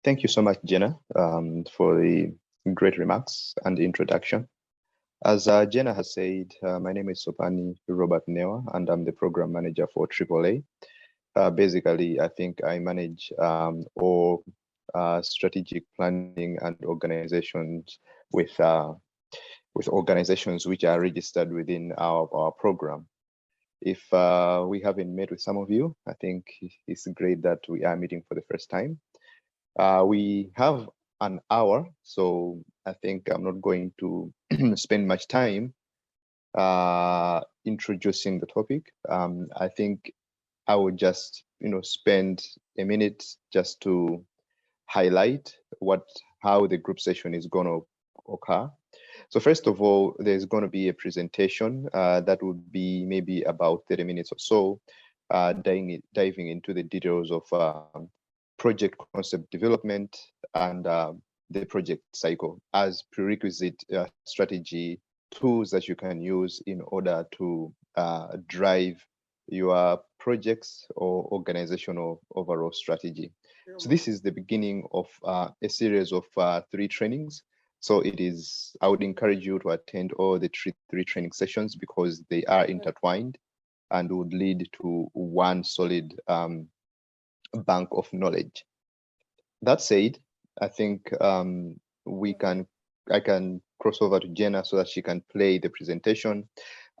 Thank you so much, Jenna, for the great remarks and the introduction. As Jenna has said, my name is Sopani Neba, and I'm the program manager for AAA. Basically, I think I manage all strategic planning and organizations with organizations which are registered within our program. If we haven't met with some of you, I think it's great that we are meeting for the first time. We have an hour, so I think I'm not going to spend much time introducing the topic. I think I would just, spend a minute just to highlight how the group session is going to occur. So first of all, there's going to be a presentation that would be maybe about 30 minutes or so, diving into the details of project concept development and the project cycle as prerequisite strategy tools that you can use in order to drive your projects or organizational overall strategy. So this is the beginning of a series of 3 trainings. So I would encourage you to attend all the three training sessions because they are intertwined and would lead to one solid bank of knowledge. That said, I think I can cross over to Jenna so that she can play the presentation.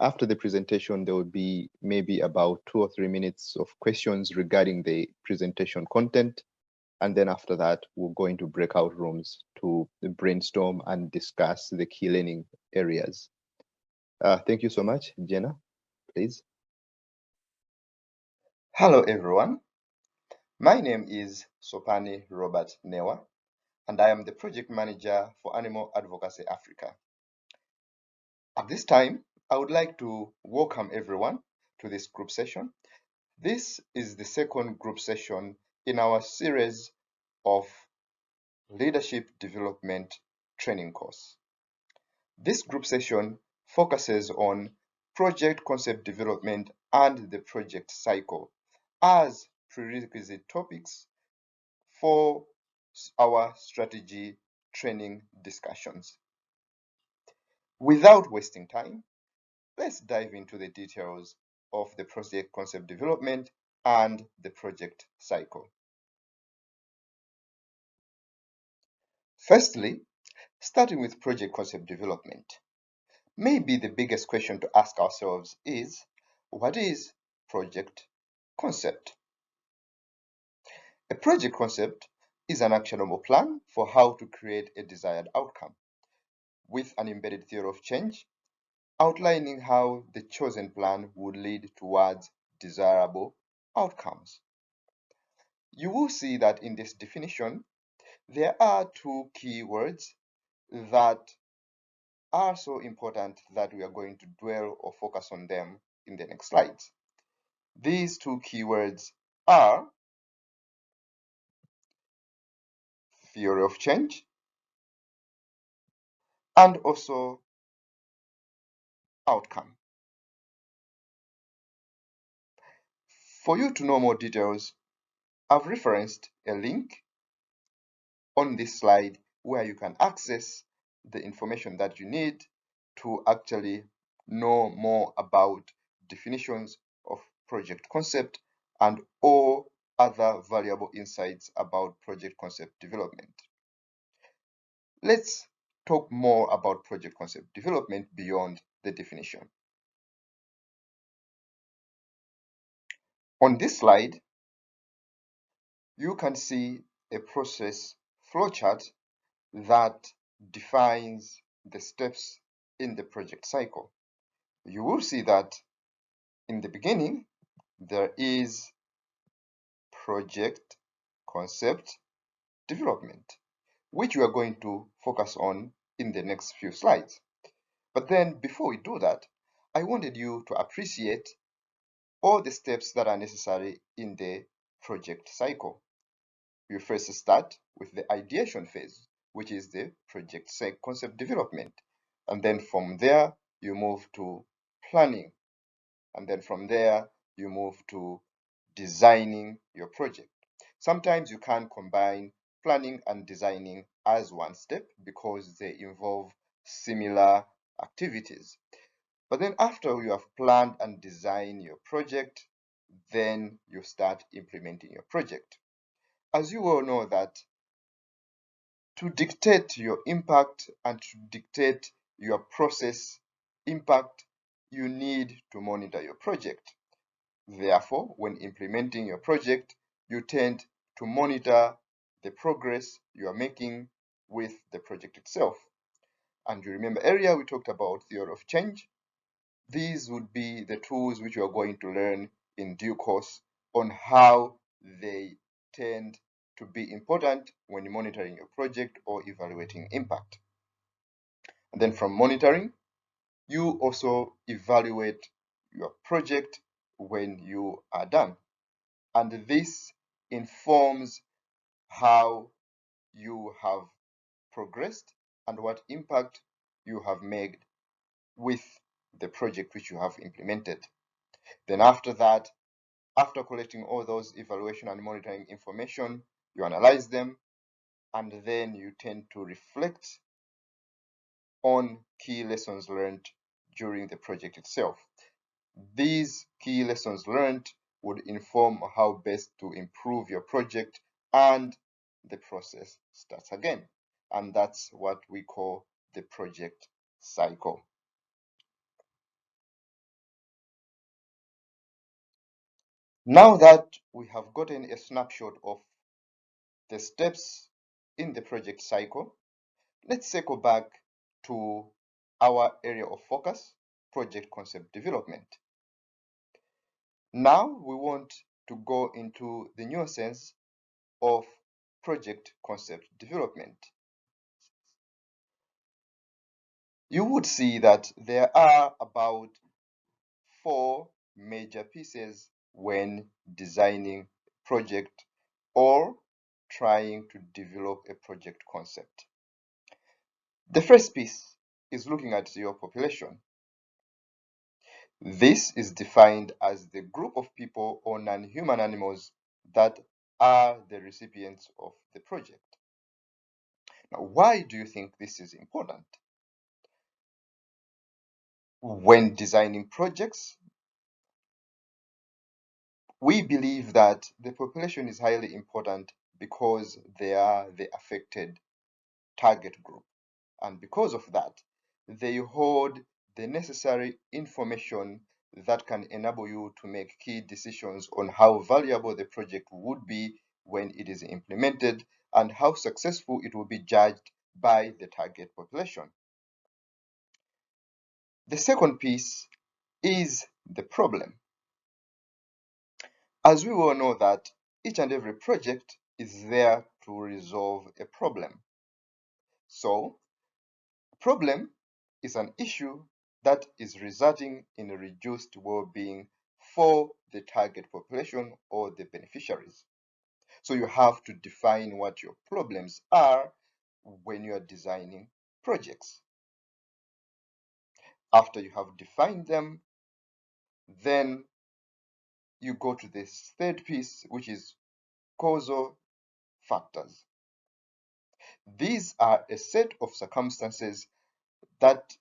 After the presentation, there will be maybe about 2 or 3 minutes of questions regarding the presentation content. And then after that, we'll go into breakout rooms to brainstorm and discuss the key learning areas. Thank you so much. Jenna, please. Hello, everyone. My name is Sopani Neba, and I am the project manager for Animal Advocacy Africa. At this time, I would like to welcome everyone to this group session. This is the second group session in our series of leadership development training course. This group session focuses on project concept development and the project cycle as prerequisite topics for our strategy training discussions. Without wasting time, let's dive into the details of the project concept development and the project cycle. Firstly, starting with project concept development, maybe the biggest question to ask ourselves is, what is project concept? A project concept is an actionable plan for how to create a desired outcome, with an embedded theory of change outlining how the chosen plan would lead towards desirable outcomes. You will see that in this definition, there are 2 key words that are so important that we are going to dwell or focus on them in the next slides. These 2 keywords are theory of change and also outcome. For you to know more details, I've referenced a link on this slide where you can access the information that you need to actually know more about definitions of project concept and all other valuable insights about project concept development. Let's talk more about project concept development beyond the definition. On this slide, you can see a process flowchart that defines the steps in the project cycle. You will see that in the beginning, there is project concept development, which we are going to focus on in the next few slides. But then before we do that, I wanted you to appreciate all the steps that are necessary in the project cycle. You first start with the ideation phase, which is the project concept development. And then from there, you move to planning. And then from there, you move to designing your project. Sometimes you can combine planning and designing as one step because they involve similar activities. But then after you have planned and designed your project, then you start implementing your project. As you all know that to dictate your impact and to dictate your process impact, you need to monitor your project. Therefore, when implementing your project, you tend to monitor the progress you are making with the project itself. And you remember earlier we talked about theory of change. These would be the tools which you are going to learn in due course on how they tend to be important when monitoring your project or evaluating impact. And then from monitoring, you also evaluate your project when you are done. And this informs how you have progressed and what impact you have made with the project which you have implemented. Then after that, after collecting all those evaluation and monitoring information, you analyze them, and then you tend to reflect on key lessons learned during the project itself. These key lessons learned would inform how best to improve your project, and the process starts again. And that's what we call the project cycle. Now that we have gotten a snapshot of the steps in the project cycle, let's circle back to our area of focus, project concept development. Now we want to go into the nuances of project concept development. You would see that there are about 4 major pieces when designing project or trying to develop a project concept. The first piece is looking at your population. This is defined as the group of people or non-human animals that are the recipients of the project. Now, why do you think this is important? When designing projects, we believe that the population is highly important because they are the affected target group. And because of that, they hold the necessary information that can enable you to make key decisions on how valuable the project would be when it is implemented and how successful it will be judged by the target population. The second piece is the problem. As we all know that each and every project is there to resolve a problem. So, problem is an issue that is resulting in a reduced well-being for the target population or the beneficiaries. So you have to define what your problems are when you are designing projects. After you have defined them, then you go to this third piece, which is Kozo Factors. These are a set of circumstances that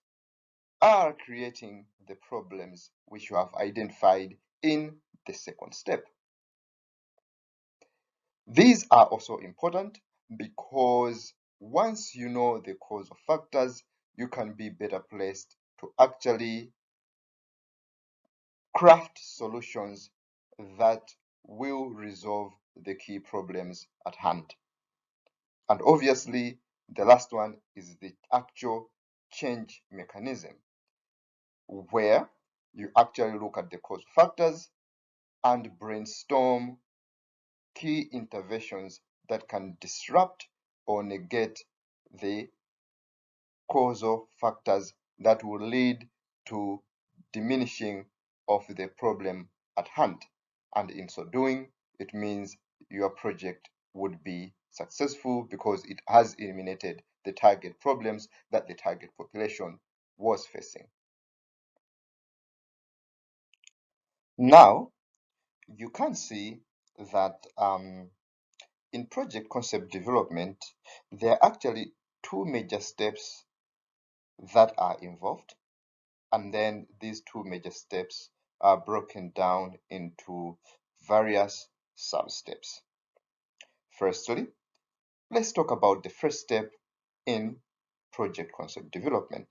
are creating the problems which you have identified in the second step. These are also important because once you know the causal factors, you can be better placed to actually craft solutions that will resolve the key problems at hand. And obviously, the last one is the actual change mechanism, where you actually look at the causal factors and brainstorm key interventions that can disrupt or negate the causal factors that will lead to diminishing of the problem at hand. And in so doing, it means your project would be successful because it has eliminated the target problems that the target population was facing. Now, you can see that in project concept development, there are actually two major steps that are involved, and then these two major steps are broken down into various sub-steps. Firstly, let's talk about the first step in project concept development,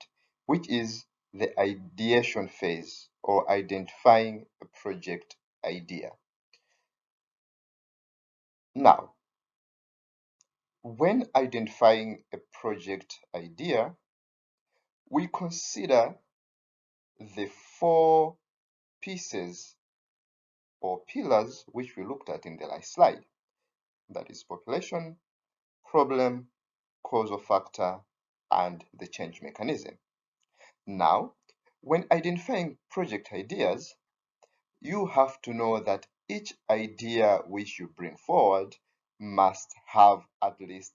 which is the ideation phase, or identifying a project idea. Now, when identifying a project idea, we consider the four pieces or pillars which we looked at in the last slide. That is population, problem, causal factor, and the change mechanism. Now, when identifying project ideas, you have to know that each idea which you bring forward must have at least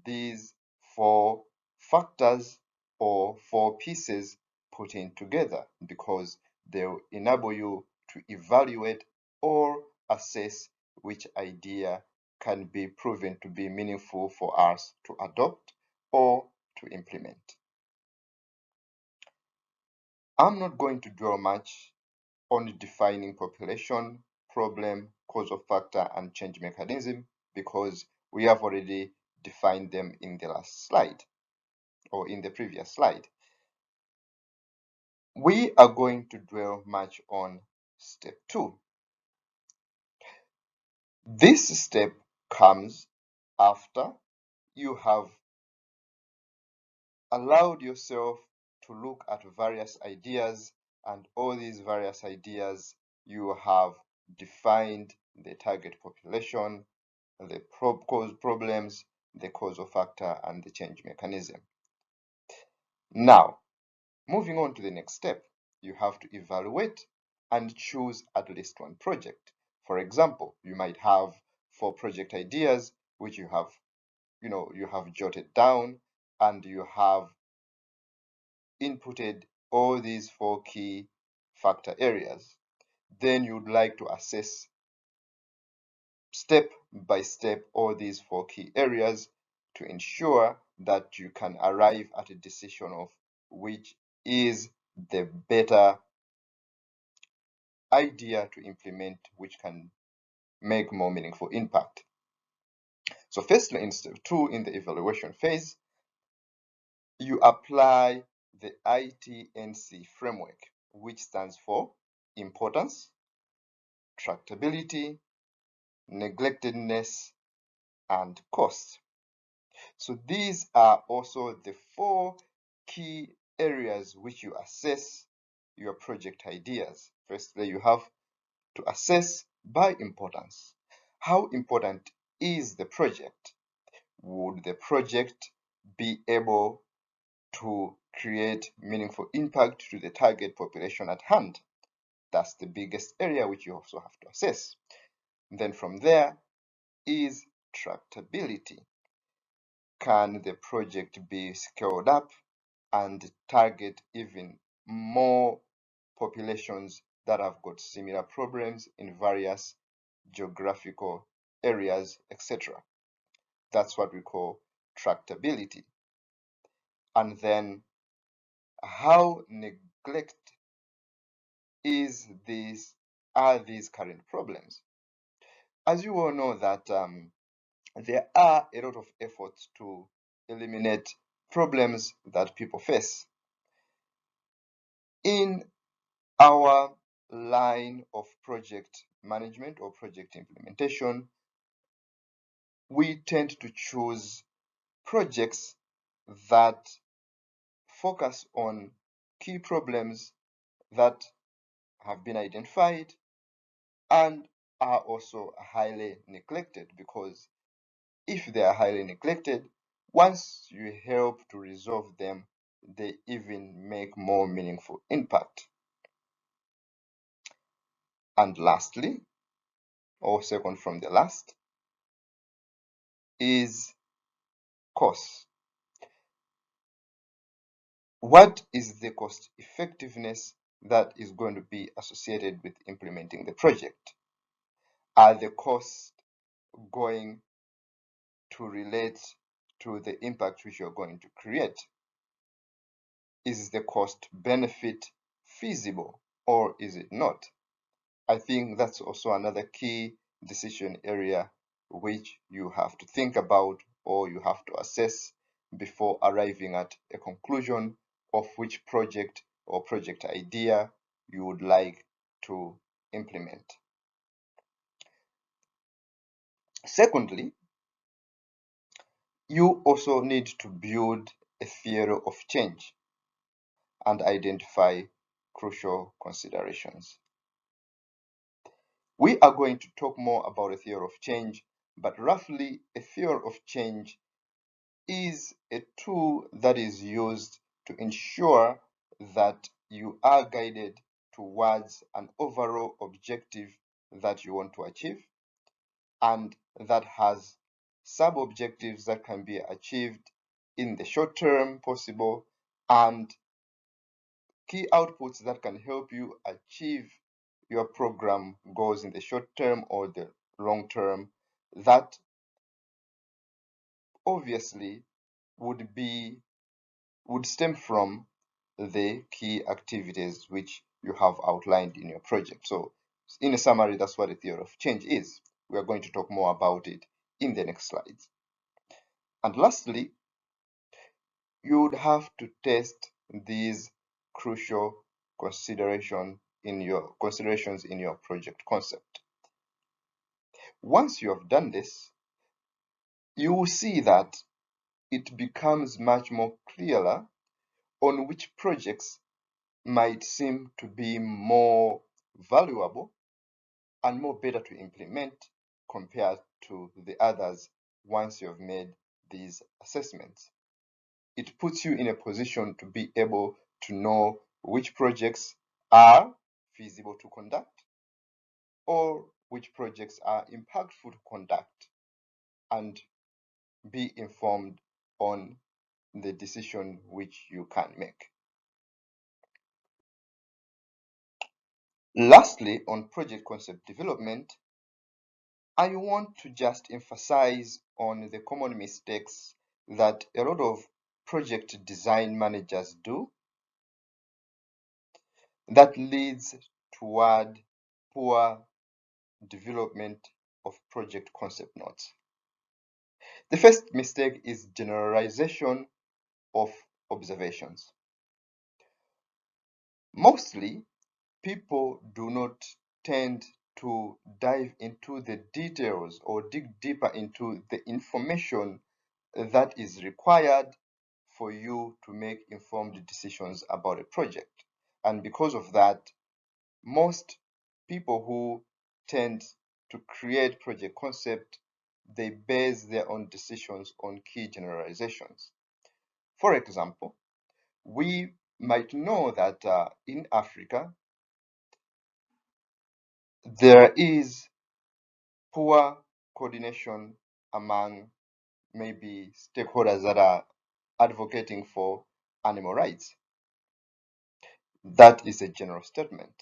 these four factors or four pieces put in together, because they will enable you to evaluate or assess which idea can be proven to be meaningful for us to adopt or to implement. I'm not going to dwell much on defining population, problem, causal factor, and change mechanism, because we have already defined them in the last slide or in the previous slide. We are going to dwell much on step 2. This step comes after you have allowed yourself to look at various ideas, and all these various ideas you have defined the target population, the problems, the causal factor, and the change mechanism. Now, moving on to the next step, you have to evaluate and choose at least one project. For example, you might have 4 project ideas which you have jotted down, and you have inputted all these 4 key factor areas. Then you'd like to assess step by step all these 4 key areas to ensure that you can arrive at a decision of which is the better idea to implement, which can make more meaningful impact. So firstly, in step 2, in the evaluation phase, you apply the ITNC framework, which stands for importance, tractability, neglectedness, and cost. So these are also the 4 key areas which you assess your project ideas. Firstly, you have to assess by importance. How important is the project? Would the project be able to create meaningful impact to the target population at hand? That's the biggest area which you also have to assess. Then from there is tractability. Can the project be scaled up and target even more populations that have got similar problems in various geographical areas, etc.? That's what we call tractability. And then, how neglected are these current problems? As you all know that there are a lot of efforts to eliminate problems that people face. In our line of project management or project implementation, we tend to choose projects that focus on key problems that have been identified and are also highly neglected, because if they are highly neglected, once you help to resolve them, they even make more meaningful impact. And lastly, or second from the last, is cost. What is the cost effectiveness that is going to be associated with implementing the project? Are the costs going to relate to the impact which you're going to create. Is the cost benefit feasible or is it not? I think that's also another key decision area which you have to think about or you have to assess before arriving at a conclusion of which project or project idea you would like to implement. Secondly, you also need to build a theory of change and identify crucial considerations. We are going to talk more about a theory of change, but roughly a theory of change is a tool that is used to ensure that you are guided towards an overall objective that you want to achieve, and that has sub-objectives that can be achieved in the short term possible, and key outputs that can help you achieve your program goals in the short term or the long term, that obviously would stem from the key activities which you have outlined in your project. So in a summary, that's what a theory of change is. We are going to talk more about it in the next slides. And lastly, you would have to test these crucial considerations in your project concept. Once you have done this, you will see that it becomes much more clearer on which projects might seem to be more valuable and more better to implement compared to the others once you have made these assessments. It puts you in a position to be able to know which projects are feasible to conduct or which projects are impactful to conduct, and be informed on the decision which you can make. Lastly, on project concept development, I want to just emphasize on the common mistakes that a lot of project design managers do that leads toward poor development of project concept notes. The first mistake is generalization of observations. Mostly, people do not tend to dive into the details or dig deeper into the information that is required for you to make informed decisions about a project. And because of that, most people who tend to create project concept, they base their own decisions on key generalizations. For example, we might know that in Africa, there is poor coordination among maybe stakeholders that are advocating for animal rights. That is a general statement.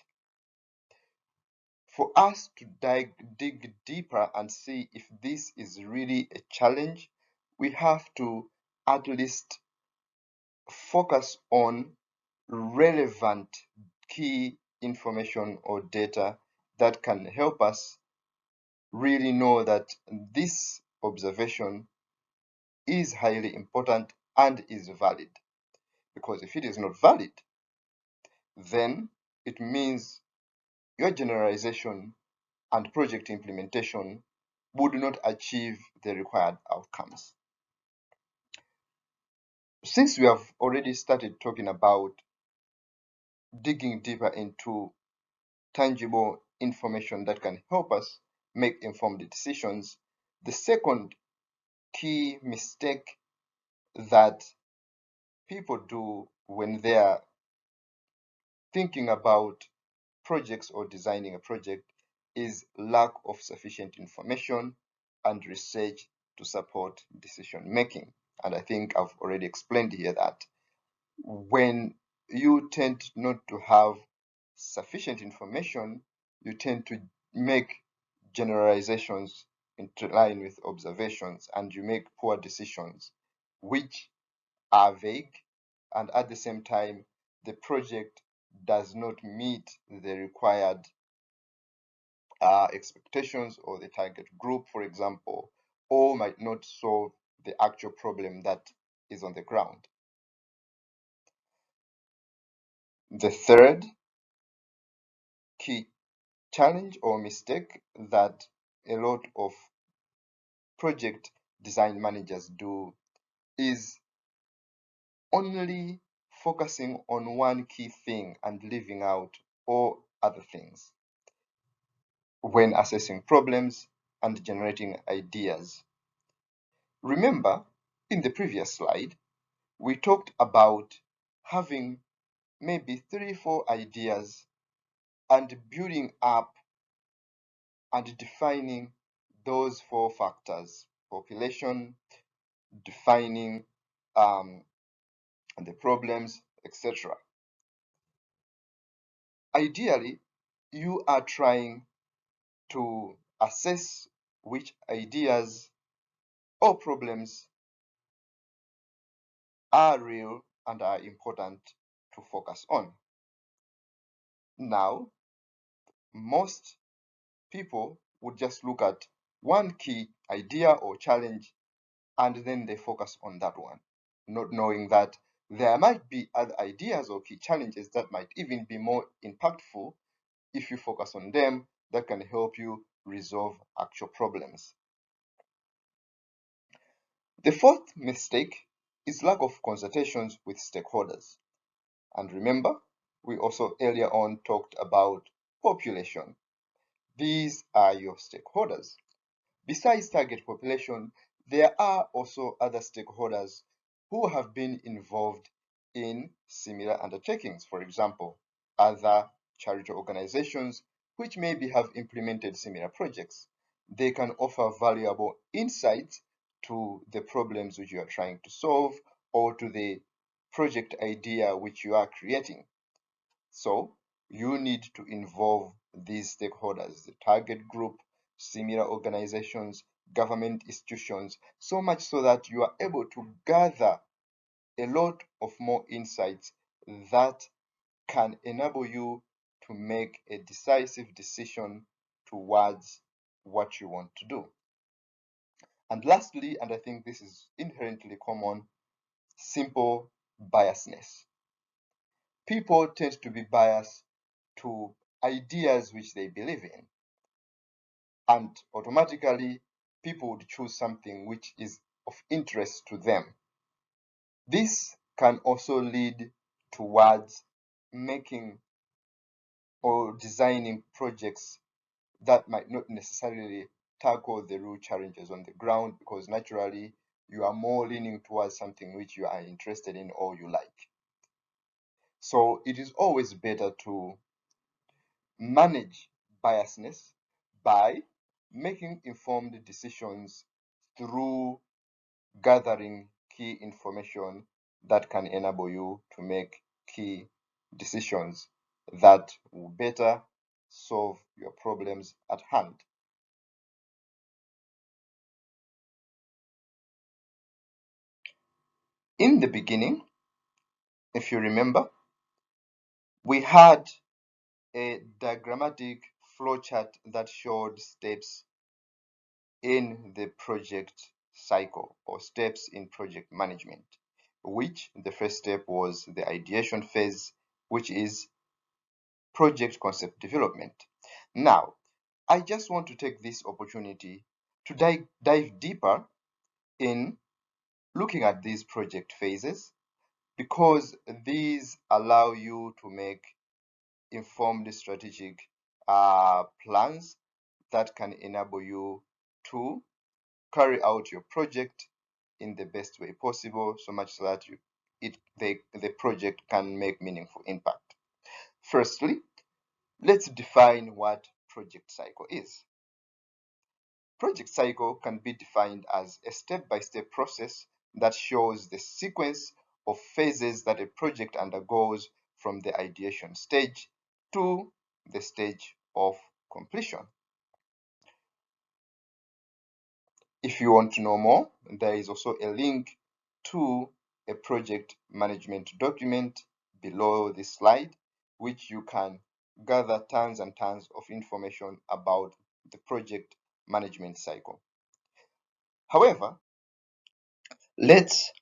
For us to dig deeper and see if this is really a challenge, we have to at least focus on relevant key information or data that can help us really know that this observation is highly important and is valid. Because if it is not valid, then it means your generalization and project implementation would not achieve the required outcomes. Since we have already started talking about digging deeper into tangible information that can help us make informed decisions, the second key mistake that people do when they are thinking about projects or designing a project is lack of sufficient information and research to support decision making. And I think I've already explained here that when you tend not to have sufficient information, you tend to make generalizations into line with observations and you make poor decisions which are vague, and at the same time the project does not meet the required expectations or the target group, for example, or might not solve the actual problem that is on the ground. The third key challenge or mistake that a lot of project design managers do is only focusing on one key thing and leaving out all other things when assessing problems and generating ideas. Remember, in the previous slide, we talked about having maybe 3-4 ideas and building up and defining those 4 factors: population, defining the problems, etc. Ideally, you are trying to assess which ideas or problems are real and are important to focus on. Now, most people would just look at one key idea or challenge and then they focus on that one, not knowing that there might be other ideas or key challenges that might even be more impactful if you focus on them, that can help you resolve actual problems. The fourth mistake is lack of consultations with stakeholders. And remember, we also earlier on talked about population. These are your stakeholders. Besides target population, there are also other stakeholders who have been involved in similar undertakings. For example, other charity organizations which maybe have implemented similar projects. They can offer valuable insights to the problems which you are trying to solve or to the project idea which you are creating. So you need to involve these stakeholders, the target group, similar organizations, government institutions, so much so that you are able to gather a lot of more insights that can enable you to make a decisive decision towards what you want to do. And lastly, and I think this is inherently common, simple biasness. People tend to be biased to ideas which they believe in, and automatically people would choose something which is of interest to them. This can also lead towards making or designing projects that might not necessarily tackle the real challenges on the ground, because naturally you are more leaning towards something which you are interested in or you like. So it is always better to manage biasness by making informed decisions through gathering key information that can enable you to make key decisions that will better solve your problems at hand. In the beginning, if you remember, we had a diagrammatic flowchart that showed steps in the project cycle or steps in project management, which the first step was the ideation phase, which is project concept development. Now, I just want to take this opportunity to dive deeper in looking at these project phases, because these allow you to make informed strategic plans that can enable you to carry out your project in the best way possible, so much so that the project can make meaningful impact. Firstly, let's define what project cycle is. Project cycle can be defined as a step-by-step process that shows the sequence of phases that a project undergoes from the ideation stage to the stage of completion. If you want to know more, there is also a link to a project management document below this slide, which you can gather tons and tons of information about the project management cycle. However, let's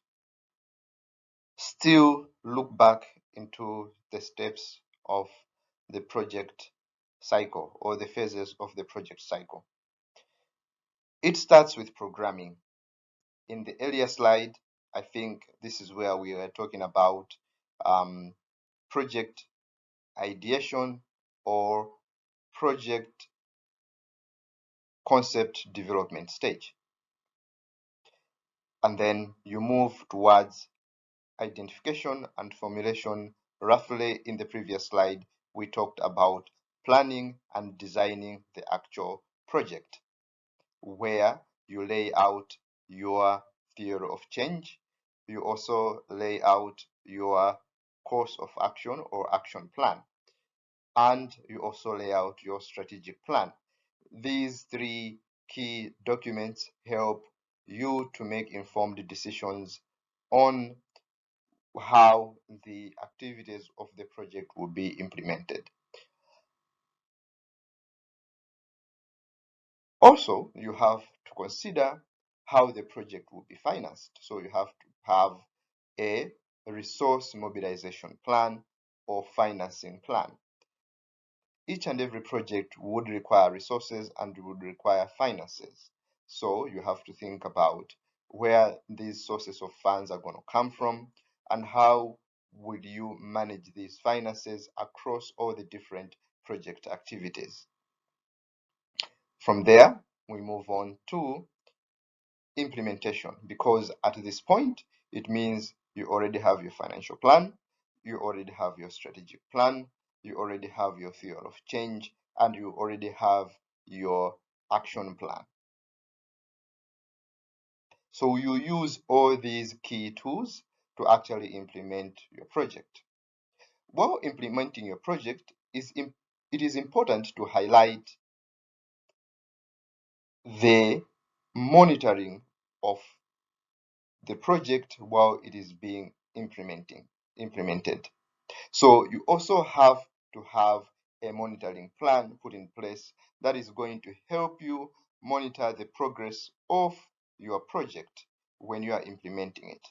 still look back into the steps of the project cycle or the phases of the project cycle. It starts with programming. In the earlier slide, I think this is where we were talking about project ideation or project concept development stage. And then you move towards identification and formulation. Roughly in the previous slide, we talked about planning and designing the actual project, where you lay out your theory of change. You also lay out your course of action or action plan, and you also lay out your strategic plan. These three key documents help you to make informed decisions on how the activities of the project will be implemented. Also, you have to consider how the project will be financed. So you have to have a resource mobilization plan or financing plan. Each and every project would require resources and would require finances. So you have to think about where these sources of funds are going to come from and how would you manage these finances across all the different project activities. From there, we move on to implementation, because at this point, it means you already have your financial plan, you already have your strategic plan, you already have your theory of change, and you already have your action plan. So you use all these key tools to actually implement your project. While implementing your project, it is important to highlight the monitoring of the project while it is being implemented. So you also have to have a monitoring plan put in place that is going to help you monitor the progress of your project when you are implementing it.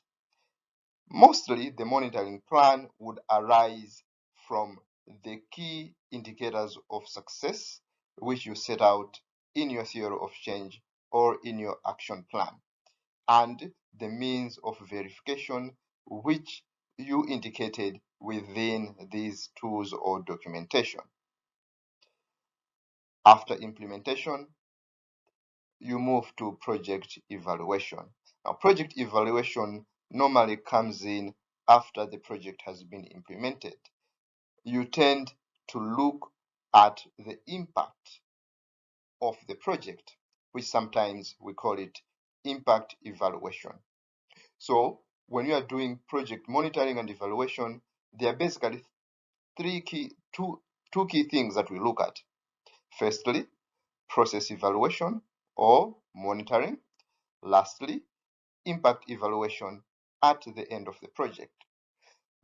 Mostly, the monitoring plan would arise from the key indicators of success, which you set out in your theory of change or in your action plan, and the means of verification, which you indicated within these tools or documentation. After implementation, you move to project evaluation. Now, project evaluation normally comes in after the project has been implemented. You tend to look at the impact of the project, which sometimes we call it impact evaluation. So when you are doing project monitoring and evaluation, there are basically two key things that we look at. Firstly, process evaluation or monitoring. Lastly, impact evaluation at the end of the project.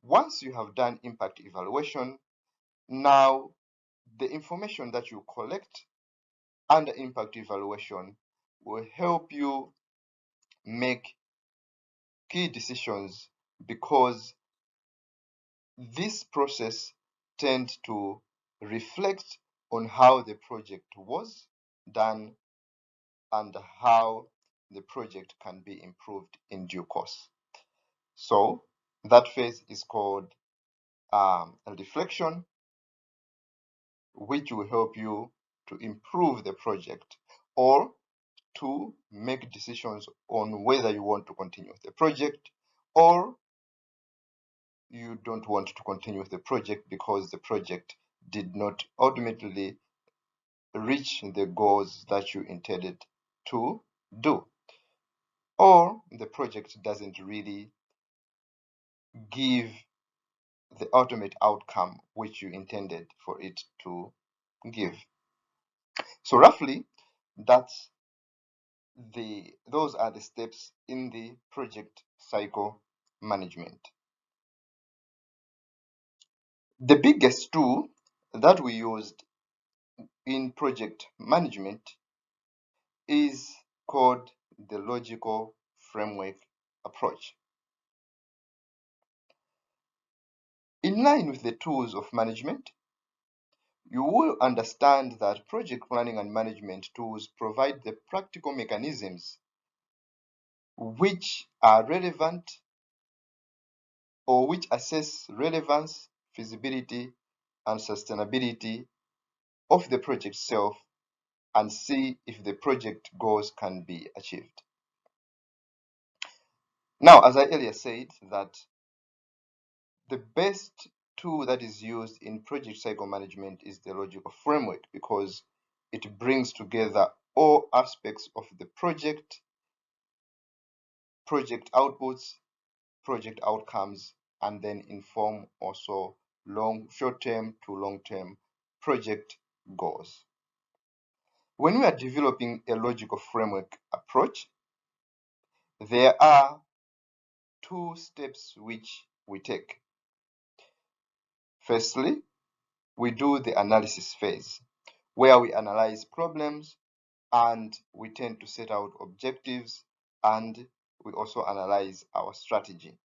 Once you have done impact evaluation, now the information that you collect under impact evaluation will help you make key decisions, because this process tends to reflect on how the project was done and how the project can be improved in due course. So that phase is called a reflection, which will help you to improve the project or to make decisions on whether you want to continue with the project or you don't want to continue with the project because the project did not ultimately reach the goals that you intended to do, or the project doesn't really give the ultimate outcome which you intended for it to give. So roughly, that's those are the steps in the project cycle management. The biggest tool that we used in project management is called the logical framework approach. In line with the tools of management, you will understand that project planning and management tools provide the practical mechanisms which are relevant or which assess relevance, feasibility, and sustainability of the project itself and see if the project goals can be achieved. Now, as I earlier said, that the best tool that is used in project cycle management is the logical framework because it brings together all aspects of the project outputs, project outcomes, and then inform also short-term to long-term project goals. When we are developing a logical framework approach, there are two steps which we take. Firstly, we do the analysis phase, where we analyze problems and we tend to set out objectives and we also analyze our strategy.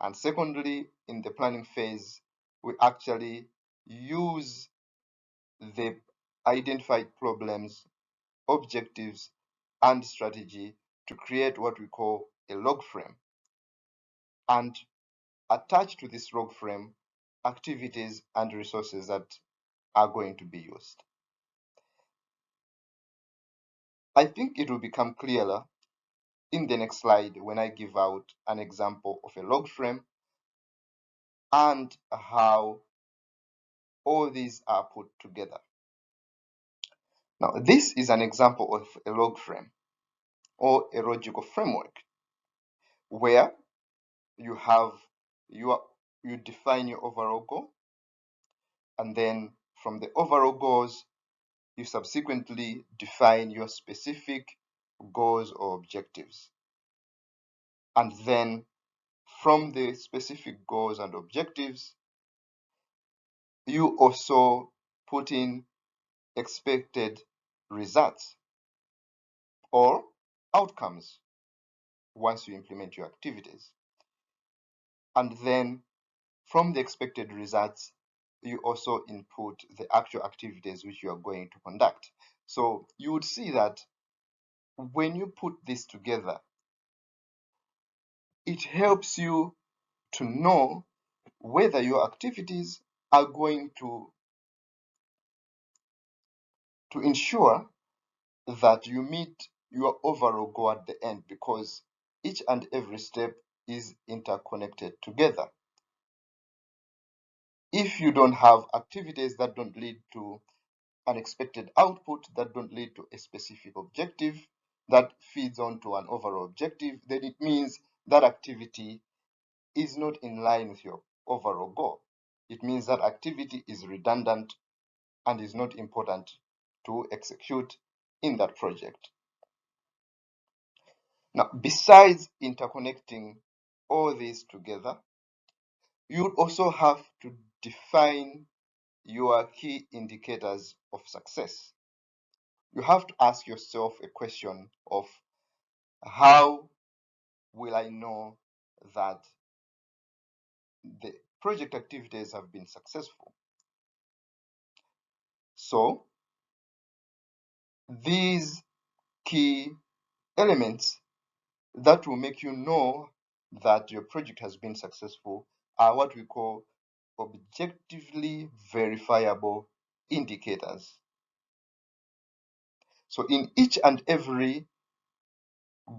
And secondly, in the planning phase, we actually use the identified problems, objectives, and strategy to create what we call a log frame. And attached to this log frame, activities and resources that are going to be used. I think it will become clearer in the next slide when I give out an example of a log frame and how all these are put together. Now, this is an example of a log frame or a logical framework where you define your overall goal, and then from the overall goals, you subsequently define your specific goals or objectives. And then from the specific goals and objectives, you also put in expected results or outcomes once you implement your activities. And then from the expected results, you also input the actual activities which you are going to conduct. So you would see that when you put this together, it helps you to know whether your activities are going to ensure that you meet your overall goal at the end, because each and every step is interconnected together. If you don't have activities that don't lead to an expected output, that don't lead to a specific objective, that feeds onto an overall objective, then it means that activity is not in line with your overall goal. It means that activity is redundant and is not important to execute in that project. Now, besides interconnecting all these together, you would also have to define your key indicators of success. You have to ask yourself a question of how will I know that the project activities have been successful? So these key elements that will make you know that your project has been successful are what we call objectively verifiable indicators. So in each and every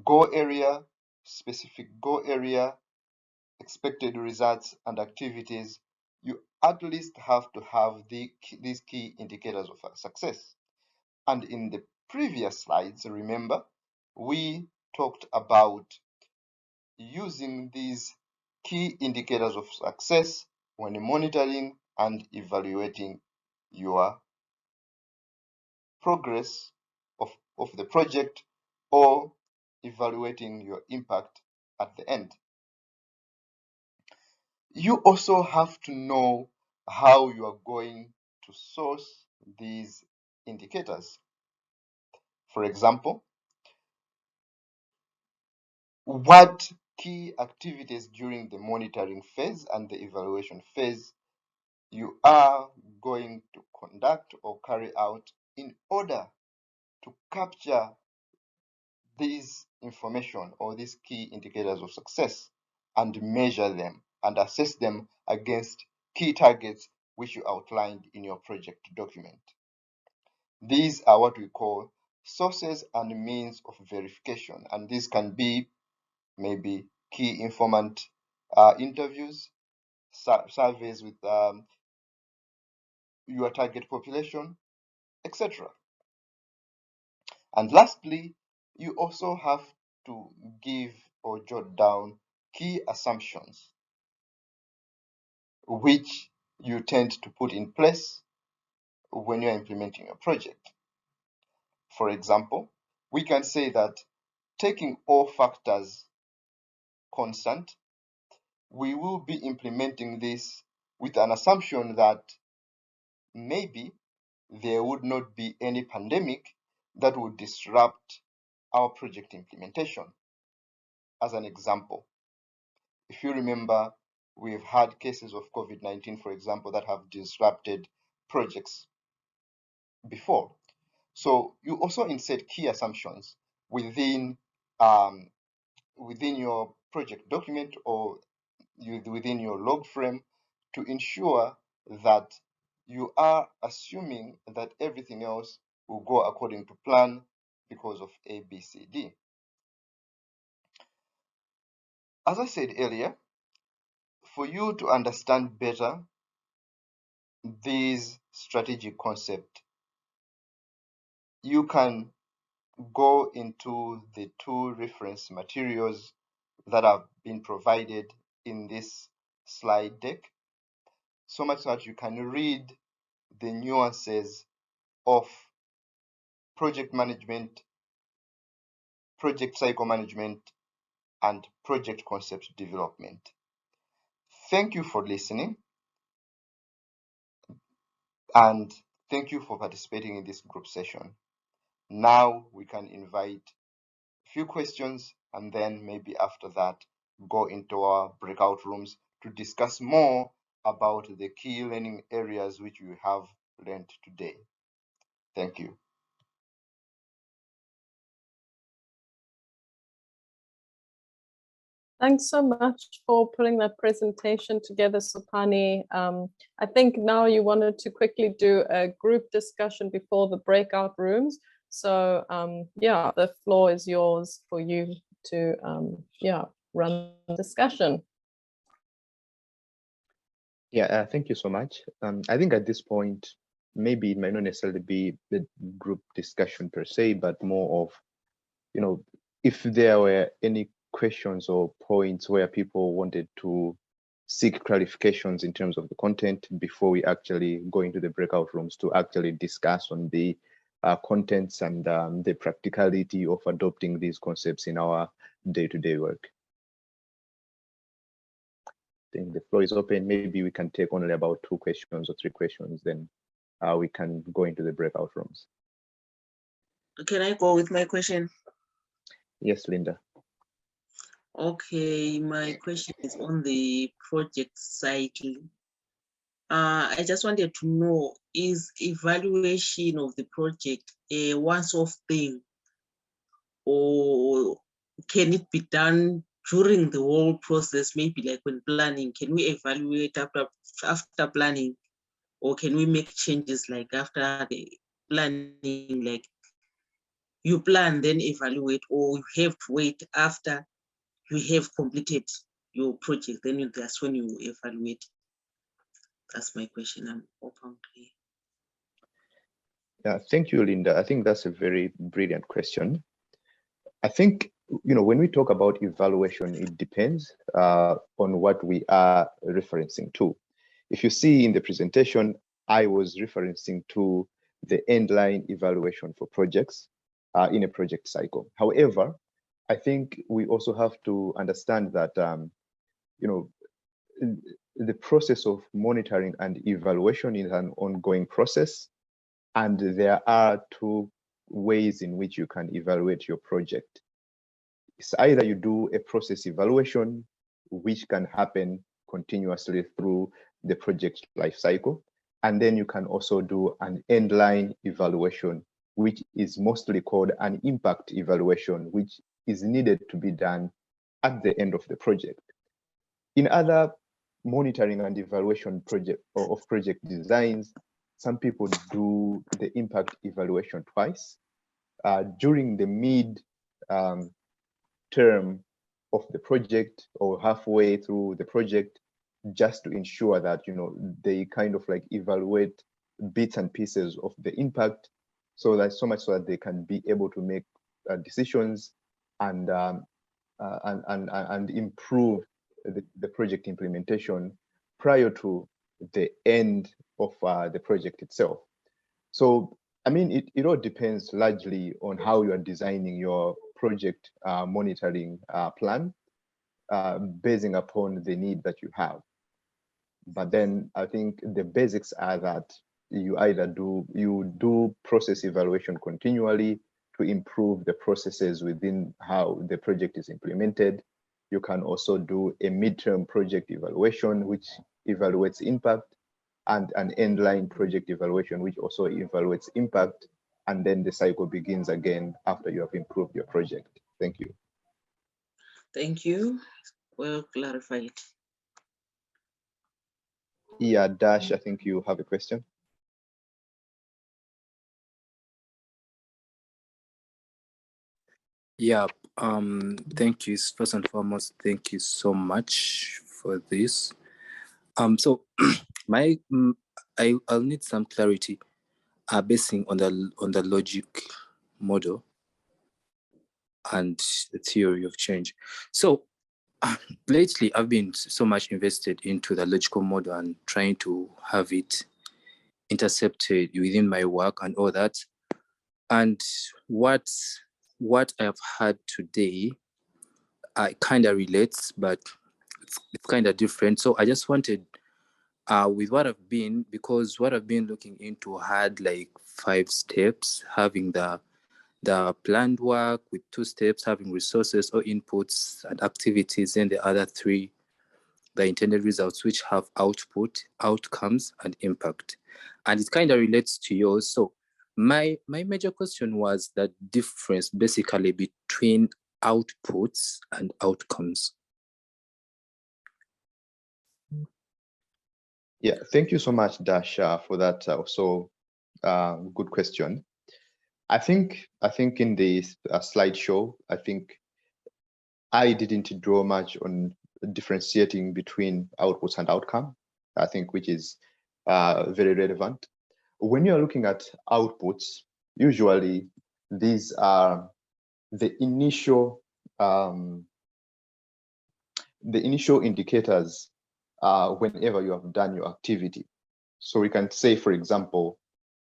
goal area, specific goal area, expected results and activities, you at least have to have these key indicators of success. And in the previous slides, remember, we talked about using these key indicators of success when monitoring and evaluating your progress of the project or evaluating your impact at the end. You also have to know how you are going to source these indicators. For example, what key activities during the monitoring phase and the evaluation phase you are going to conduct or carry out in order to capture these information or these key indicators of success and measure them and assess them against key targets which you outlined in your project document. These are what we call sources and means of verification, and these can be maybe key informant interviews, surveys with your target population, etc. And lastly, you also have to give or jot down key assumptions which you tend to put in place when you're implementing a project. For example, we can say that taking all factors constant, we will be implementing this with an assumption that maybe there would not be any pandemic that would disrupt our project implementation. As an example, if you remember, we've had cases of COVID-19, for example, that have disrupted projects before. So you also insert key assumptions within your project document or within your log frame to ensure that you are assuming that everything else will go according to plan because of A, B, C, D. As I said earlier, for you to understand better these strategic concepts, you can go into the two reference materials that have been provided in this slide deck, so much that you can read the nuances of project management, project cycle management, and project concept development. Thank you for listening, and thank you for participating in this group session. Now we can invite a few questions, and then maybe after that, go into our breakout rooms to discuss more about the key learning areas which you have learned today. Thank you. Thanks so much for putting that presentation together, Sopani. I think now you wanted to quickly do a group discussion before the breakout rooms. So yeah, the floor is yours for you to run the discussion. Yeah, thank you so much. I think at this point, maybe it might not necessarily be the group discussion per se, but more of, if there were any questions or points where people wanted to seek clarifications in terms of the content before we actually go into the breakout rooms to actually discuss on the contents and the practicality of adopting these concepts in our day-to-day work. I think the floor is open. Maybe we can take only about 2 questions or 3 questions, then we can go into the breakout rooms. Can I go with my question? Yes, Linda. Okay, my question is on the project cycle. I just wanted to know, is evaluation of the project a once-off thing, or can it be done during the whole process? Maybe like when planning, can we evaluate after planning, or can we make changes like after the planning, like you plan then evaluate, or you have to wait after you have completed your project, then that's when you evaluate? That's my question. I'm open to you. Yeah, thank you, Linda. I think that's a very brilliant question. I think, when we talk about evaluation, it depends on what we are referencing to. If you see in the presentation, I was referencing to the end line evaluation for projects. in a project cycle. However, I think we also have to understand that the process of monitoring and evaluation is an ongoing process, and there are two ways in which you can evaluate your project. It's either you do a process evaluation, which can happen continuously through the project life cycle, and then you can also do an end-line evaluation, which is mostly called an impact evaluation, which is needed to be done at the end of the project. In other monitoring and evaluation of project designs, some people do the impact evaluation twice. During the mid term of the project or halfway through the project, just to ensure that they kind of like evaluate bits and pieces of the impact, so much so that they can be able to make decisions and improve the project implementation prior to the end of the project itself. So, I mean, it all depends largely on how you are designing your project monitoring plan, basing upon the need that you have. But then I think the basics are that you either do process evaluation continually to improve the processes within how the project is implemented. You can also do a midterm project evaluation, which evaluates impact, and an end-line project evaluation, which also evaluates impact, and then the cycle begins again after you have improved your project. Thank you. Thank you. Well clarified. Yeah, Dash, I think you have a question. Yeah, thank you. First and foremost, thank you so much for this. So I'll need some clarity basing on the logic model and the theory of change. So lately I've been so much invested into the logical model and trying to have it intercepted within my work and all that. And what I've had today, I kind of relates, but it's kind of different. So I just wanted, with what I've been, because what I've been looking into had like 5 steps, having the planned work with 2 steps, having resources or inputs and activities, and the other 3, the intended results, which have output, outcomes, and impact. And it kind of relates to yours. So my major question was the difference basically between outputs and outcomes. Yeah, thank you so much, Dash, for that also good question. I think in the slideshow, I think I didn't draw much on differentiating between outputs and outcome, I think, which is very relevant. When you're looking at outputs, usually these are the initial indicators whenever you have done your activity. So we can say, for example,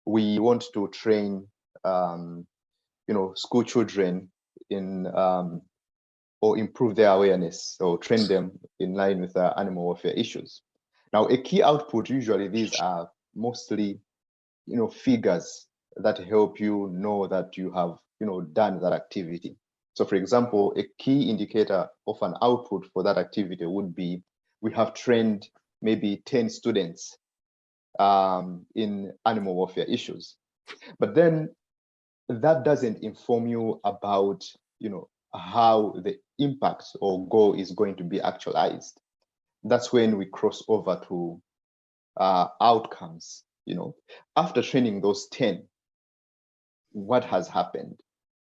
we want to train school children in or improve their awareness, or train them in line with animal welfare issues. Now, a key output, usually these are mostly figures that help you know that you have done that activity. So for example, a key indicator of an output for that activity would be, we have trained maybe 10 students in animal welfare issues. But then that doesn't inform you about how the impact or goal is going to be actualized. That's when we cross over to outcomes. After training those 10, what has happened?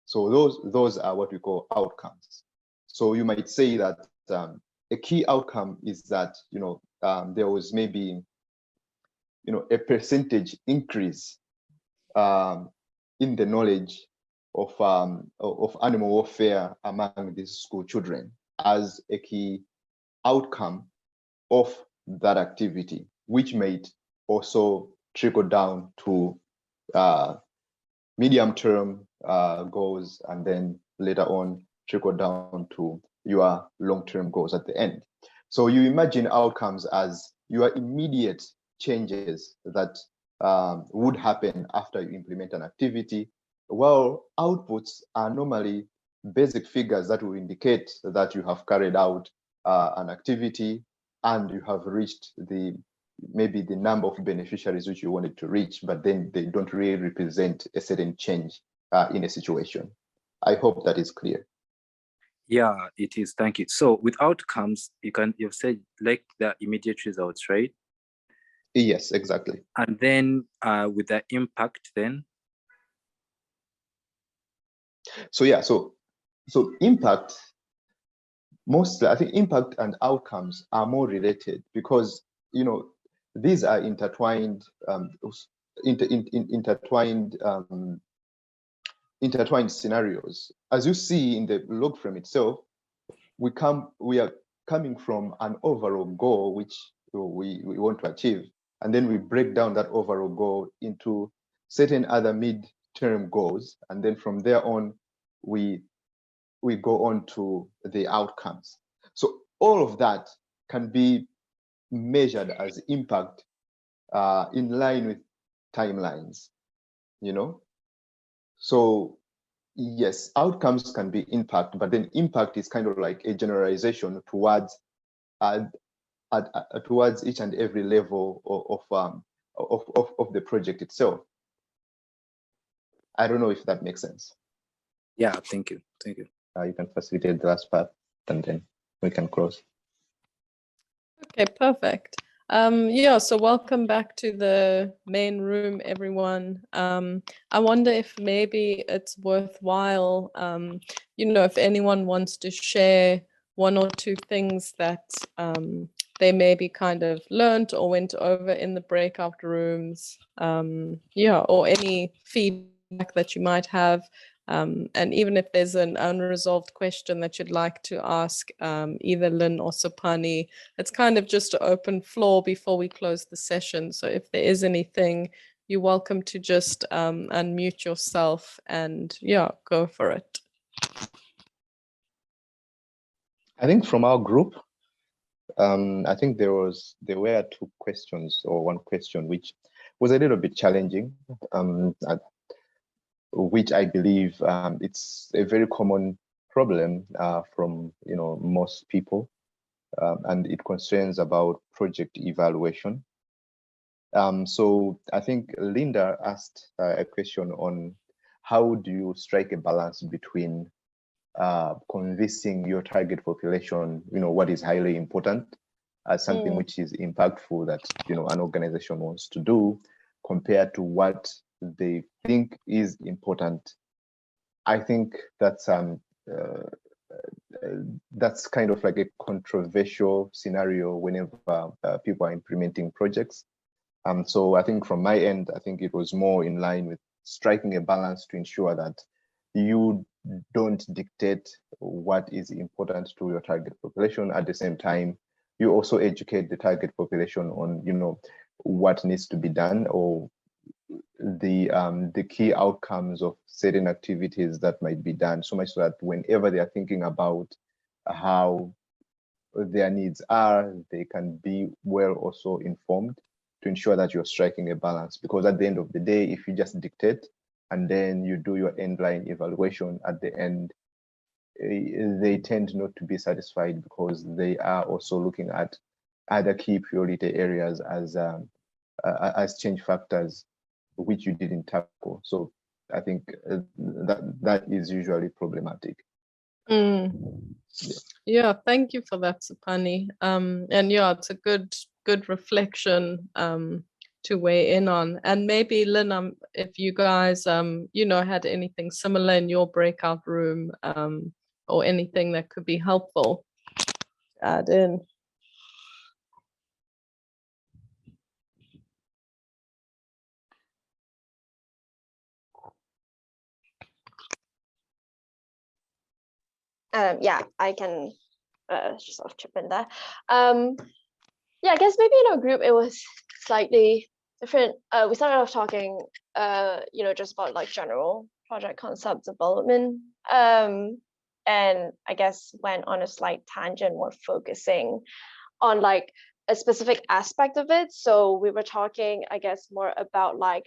So those are what we call outcomes. So you might say that a key outcome is that there was maybe a percentage increase in the knowledge of animal welfare among these school children as a key outcome of that activity, which might also trickle down to medium-term goals, and then later on trickle down to your long-term goals at the end. So you imagine outcomes as your immediate changes that would happen after you implement an activity, while outputs are normally basic figures that will indicate that you have carried out an activity and you have reached maybe the number of beneficiaries which you wanted to reach, but then they don't really represent a certain change in a situation. I hope that is clear. Yeah, it is. Thank you. So with outcomes, you've said like the immediate results, right? Yes, exactly. And then with the impact then? So yeah, so impact, mostly I think impact and outcomes are more related because, you know, these are intertwined, intertwined scenarios. As you see in the log frame itself, we are coming from an overall goal which we want to achieve, and then we break down that overall goal into certain other mid-term goals, and then from there on we go on to the outcomes. So all of that can be measured as impact in line with timelines, you know. So yes, outcomes can be impact, but then impact is kind of like a generalization towards towards each and every level of the project itself. I don't know if that makes sense. Yeah, thank you. Thank you. You can facilitate the last part and then we can close. Okay, perfect. Yeah, so welcome back to the main room, everyone. I wonder if maybe it's worthwhile, you know, if anyone wants to share one or two things that they maybe kind of learned or went over in the breakout rooms, yeah, or any feedback that you might have. And even if there's an unresolved question that you'd like to ask either Lynn or Sopani, it's kind of just an open floor before we close the session. So if there is anything, you're welcome to just unmute yourself and yeah, go for it. I think from our group, I think there were two questions or one question which was a little bit challenging, which I believe it's a very common problem from most people, and it concerns about project evaluation. So I think Linda asked a question on how do you strike a balance between convincing your target population, what is highly important as something which is impactful that an organization wants to do, compared to what they think is important. I think that's kind of like a controversial scenario whenever people are implementing projects. So I think from my end, I think it was more in line with striking a balance to ensure that you don't dictate what is important to your target population. At the same time, you also educate the target population on, what needs to be done, or the key outcomes of certain activities that might be done, so much so that whenever they are thinking about how their needs are, they can be well also informed to ensure that you're striking a balance. Because at the end of the day, if you just dictate and then you do your end line evaluation at the end, they tend not to be satisfied because they are also looking at other key priority areas as change factors which you didn't tackle. So I think that is usually problematic. Yeah, thank you for that, Sopani. And yeah, it's a good reflection to weigh in on. And maybe Lynn, if you guys had anything similar in your breakout room, or anything that could be helpful to add in. Yeah, I can just sort of chip in there. Yeah, I guess maybe in our group it was slightly different. We started off talking, just about like general project concept development. And I guess went on a slight tangent, more focusing on like a specific aspect of it. So we were talking, I guess, more about like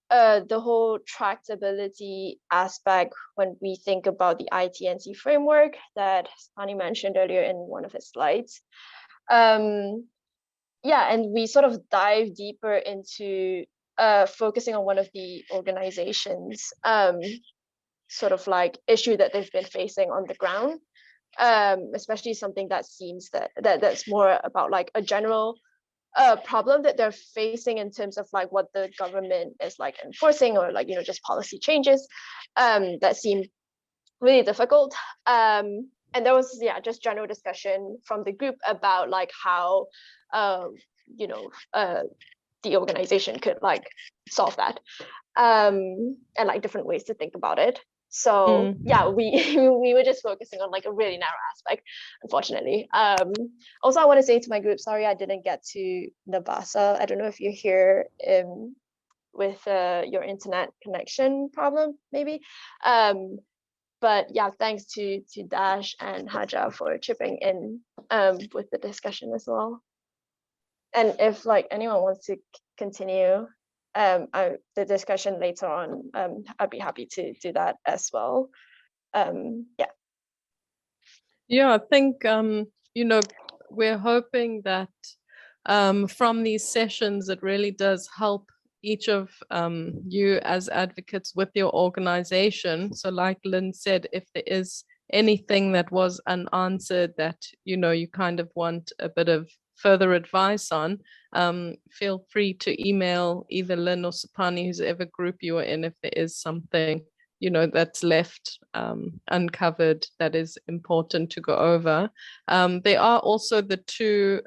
the whole tractability aspect when we think about the ITNC framework that Sopani mentioned earlier in one of his slides. Yeah, and we sort of dive deeper into focusing on one of the organizations sort of like issue that they've been facing on the ground, especially something that seems that's more about like a general problem that they're facing in terms of like what the government is like enforcing, or like, you know, just policy changes that seem really difficult. And there was, yeah, just general discussion from the group about like how you know, the organization could like solve that, and like different ways to think about it. So yeah, we were just focusing on like a really narrow aspect, unfortunately. Also, I want to say to my group, sorry I didn't get to Nabasa. I don't know if you're here with your internet connection problem, maybe. But yeah, thanks to Dash and Haja for chipping in with the discussion as well. And if like anyone wants to continue the discussion later on, I'd be happy to do that as well. Yeah. Yeah, I think, you know, we're hoping that from these sessions, it really does help each of you as advocates with your organization. So like Lynn said, if there is anything that was unanswered that, you know, you kind of want a bit of further advice on, feel free to email either Lynn or Sopani, whoever group you are in, if there is something, you know, that's left uncovered that is important to go over. There are also the two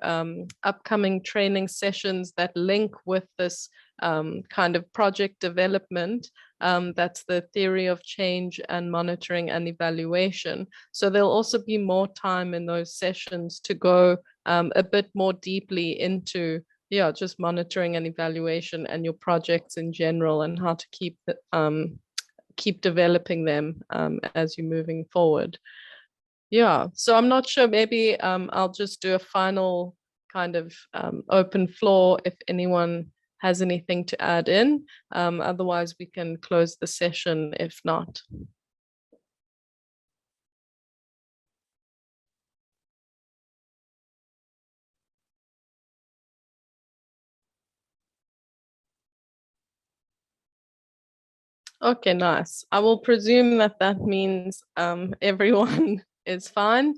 upcoming training sessions that link with this kind of project development. That's the theory of change and monitoring and evaluation. So there'll also be more time in those sessions to go a bit more deeply into, yeah, just monitoring and evaluation and your projects in general, and how to keep developing them as you're moving forward. Yeah, so I'm not sure, maybe I'll just do a final kind of open floor if anyone has anything to add in. Otherwise, we can close the session if not. Okay, nice. I will presume that that means everyone is fine.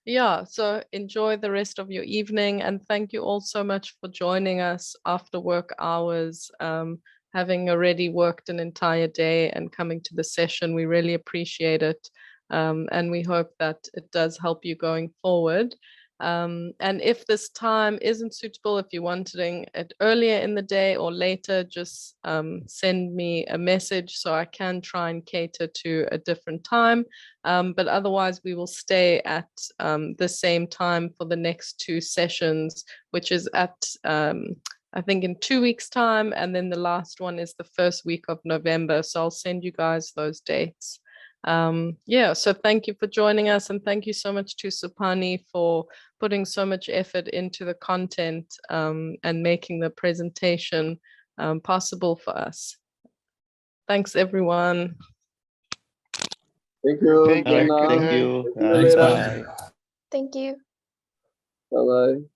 Yeah, so enjoy the rest of your evening, and thank you all so much for joining us after work hours, having already worked an entire day and coming to the session. We really appreciate it, and we hope that it does help you going forward. And if this time isn't suitable, if you're wanting it earlier in the day or later, just send me a message so I can try and cater to a different time. But otherwise, we will stay at the same time for the next two sessions, which is at, I think, in 2 weeks' time. And then the last one is the first week of November. So I'll send you guys those dates. Yeah, so thank you for joining us, and thank you so much to Sopani for putting so much effort into the content and making the presentation possible for us. Thanks, everyone. Thank you. Thank you. Thank you. Thanks, Bye. Thank you. Bye-bye.